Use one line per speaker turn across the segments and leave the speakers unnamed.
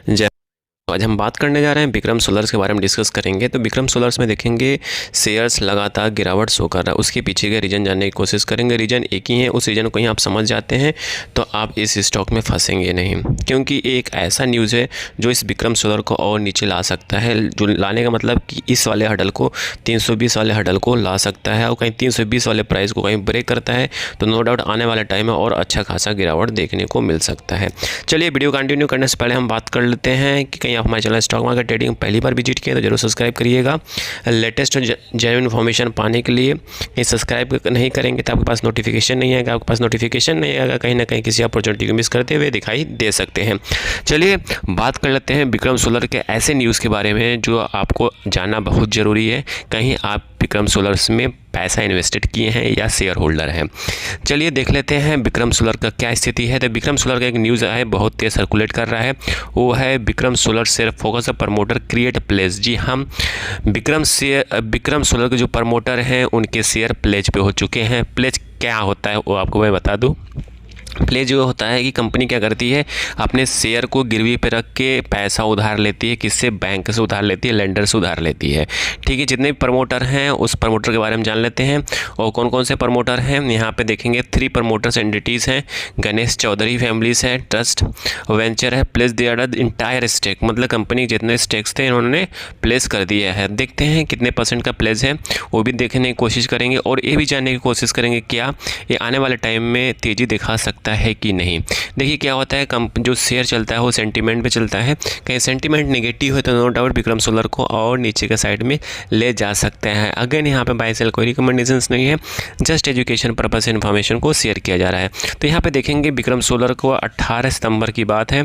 जय। आज हम बात करने जा रहे हैं विक्रम सोलर्स के बारे में डिस्कस करेंगे। तो विक्रम सोलर्स में देखेंगे शेयर्स लगातार गिरावट शो कर रहा है, उसके पीछे का रीज़न जानने की कोशिश करेंगे। रीज़न एक ही है, उस रीज़न को ही आप समझ जाते हैं तो आप इस स्टॉक में फंसेंगे नहीं, क्योंकि एक ऐसा न्यूज़ है जो इस विक्रम सोलर को और नीचे ला सकता है। जो लाने का मतलब कि इस वाले हडल को 320 वाले हडल को ला सकता है, और कहीं 320 वाले प्राइस को कहीं ब्रेक करता है तो नो डाउट आने वाला टाइम में और अच्छा खासा गिरावट देखने को मिल सकता है। चलिए वीडियो कंटिन्यू करने से पहले हम बात कर लेते हैं कि आप हमारे चैनल स्टॉक मार्केट ट्रेडिंग पहली बार विजिट किए तो जरूर सब्सक्राइब करिएगा। लेटेस्ट जेन्युइन इन्फॉर्मेशन पाने के लिए ये सब्सक्राइब नहीं करेंगे तो आपके पास नोटिफिकेशन नहीं आएगा, आपके पास नोटिफिकेशन नहीं आएगा, कहीं ना कहीं किसी अपॉर्चुनिटी को मिस करते हुए दिखाई दे सकते हैं। चलिए बात कर लेते हैं विक्रम सोलर के ऐसे न्यूज़ के बारे में जो आपको जानना बहुत ज़रूरी है। कहीं आप विक्रम सोलर्स में पैसा इन्वेस्टेड किए हैं या शेयर होल्डर हैं। चलिए देख लेते हैं विक्रम सोलर का क्या स्थिति है। तो विक्रम सोलर का एक न्यूज़ है बहुत तेज सर्कुलेट कर रहा है, वो है Vikram solar share focus promoter create pledge. जी हम विक्रम सोलर के जो प्रमोटर हैं उनके शेयर प्लेज पे हो चुके हैं। प्लेज क्या होता है वो आपको मैं बता दूँ। प्लेज जो होता है कि कंपनी क्या करती है, अपने शेयर को गिरवी पे रख के पैसा उधार लेती है। किससे? बैंक से उधार लेती है, लेंडर से उधार लेती है। ठीक है, जितने भी प्रमोटर हैं उस प्रमोटर के बारे में जान लेते हैं। और कौन कौन से प्रमोटर हैं यहाँ पे देखेंगे। 3 प्रमोटर्स एंटिटीज़ हैं। गणेश चौधरी फैमिलीज है, ट्रस्ट वेंचर है, प्लेस दिया इंटायर स्टेक, मतलब कंपनी जितने स्टेक्स थे इन्होंने प्लेस कर दिया है। देखते हैं कितने % का प्लेस है, वो भी देखने की कोशिश करेंगे। और ये भी जानने की कोशिश करेंगे क्या ये आने वाले टाइम में तेज़ी दिखा सकता है कि नहीं। देखिए क्या होता है, जो शेयर चलता है वो सेंटीमेंट पे चलता है। कहीं सेंटीमेंट नेगेटिव है तो नो डाउट विक्रम सोलर को और नीचे के साइड में ले जा सकते हैं। अगेन यहाँ पे बाय सेल कोई रिकमेंडेशंस नहीं है, जस्ट एजुकेशन पर्पस से इन्फॉर्मेशन को शेयर किया जा रहा है। तो यहाँ पे देखेंगे विक्रम सोलर को 18 सितंबर की बात है,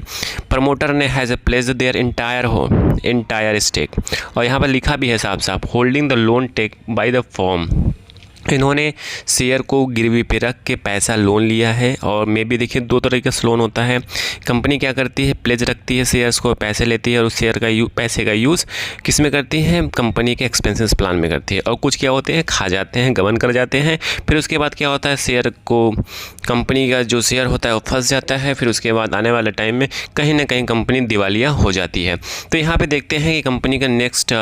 प्रमोटर ने has placed their entire stake, और यहाँ पर लिखा भी है साफ साफ holding the loan take by the firm. इन्होंने शेयर को गिरवी पे रख के पैसा लोन लिया है। और मे भी देखिए 2 तरीके से लोन होता है। कंपनी क्या करती है, प्लेज रखती है शेयर्स को, पैसे लेती है, और उस शेयर का पैसे का यूज़ किस में करती है, कंपनी के एक्सपेंसेस प्लान में करती है। और कुछ क्या होते हैं, खा जाते हैं, गबन कर जाते हैं। फिर उसके बाद क्या होता है, शेयर को कंपनी का जो शेयर होता है वो फंस जाता है। फिर उसके बाद आने वाले टाइम में कहीं ना कहीं कंपनी दिवालिया हो जाती है। तो यहाँ पर देखते हैं कि कंपनी का नेक्स्ट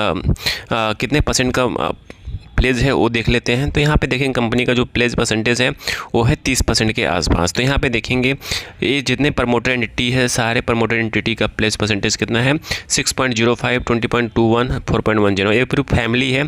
कितने % का प्लेज है वो देख लेते हैं। तो यहाँ पे देखेंगे कंपनी का जो प्लेज परसेंटेज है वो है 30% के आसपास। तो यहाँ पे देखेंगे ये जितने प्रमोटर एंटिटी है, सारे प्रमोटर एंटिटी का प्लेज परसेंटेज कितना है, 6.05, 20.21, 4.10। ये पूरी फैमिली है,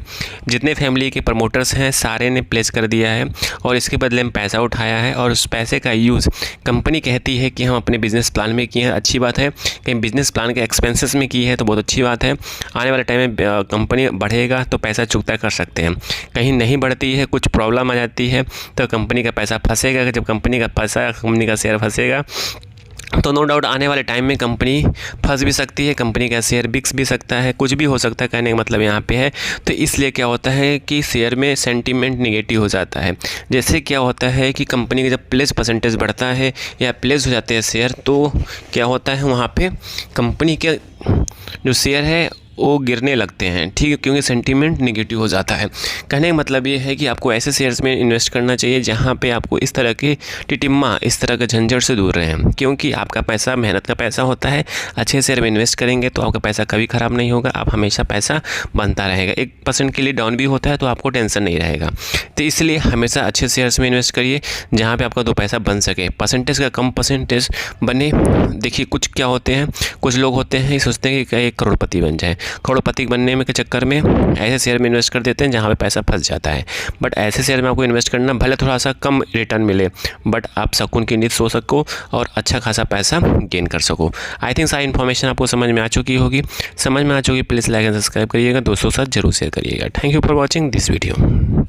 जितने फैमिली के प्रमोटर्स हैं सारे ने प्लेस कर दिया है और इसके बदले में पैसा उठाया है। और उस पैसे का यूज़ कंपनी कहती है कि हम अपने बिजनेस प्लान में किए हैं, अच्छी बात है। कहीं बिजनेस प्लान के एक्सपेंसेस में की है तो बहुत अच्छी बात है। आने वाले टाइम में कंपनी बढ़ेगा तो पैसा चुकता कर सकते हैं। कहीं नहीं बढ़ती है, कुछ प्रॉब्लम आ जाती है तो कंपनी का पैसा फंसेगा। जब कंपनी का पैसा, कंपनी का शेयर फंसेगा तो नो डाउट आने वाले टाइम में कंपनी फंस भी सकती है, कंपनी का शेयर बिक भी सकता है, कुछ भी हो सकता है। कहने का मतलब यहाँ पे है। तो इसलिए क्या होता है कि शेयर में सेंटीमेंट नेगेटिव हो जाता है। जैसे क्या होता है कि कंपनी का जब प्लेस परसेंटेज बढ़ता है या प्लेस हो जाते हैं शेयर, तो क्या होता है वहाँ पे कंपनी के जो शेयर है वो गिरने लगते हैं। ठीक है, क्योंकि सेंटीमेंट नेगेटिव हो जाता है। कहने का मतलब ये है कि आपको ऐसे शेयर्स में इन्वेस्ट करना चाहिए जहाँ पे आपको इस तरह के टिटिम्मा, इस तरह के झंझट से दूर रहें, क्योंकि आपका पैसा मेहनत का पैसा होता है। अच्छे शेयर में इन्वेस्ट करेंगे तो आपका पैसा कभी ख़राब नहीं होगा, आप हमेशा पैसा बनता रहेगा। 1% के लिए डाउन भी होता है तो आपको टेंशन नहीं रहेगा। तो इसलिए हमेशा अच्छे शेयर्स में इन्वेस्ट करिए जहाँ पर आपका 2 पैसा बन सके। परसेंटेज का कम परसेंटेज बने। देखिए कुछ क्या होते हैं, कुछ लोग होते हैं सोचते हैं कि 1 करोड़पति बन जाए। करोड़पति बनने में के चक्कर में ऐसे शेयर में इन्वेस्ट कर देते हैं जहाँ पे पैसा फंस जाता है। बट ऐसे शेयर में आपको इन्वेस्ट करना, भले थोड़ा सा कम रिटर्न मिले बट आप सुकून की नींद सो सको और अच्छा खासा पैसा गेन कर सको। आई थिंक सारी इन्फॉर्मेशन आपको समझ में आ चुकी होगी। समझ में आ चुकी, प्लीज़ लाइक एंड सब्सक्राइब करिएगा, दोस्तों के साथ जरूर शेयर करिएगा। Thank you for watching this video.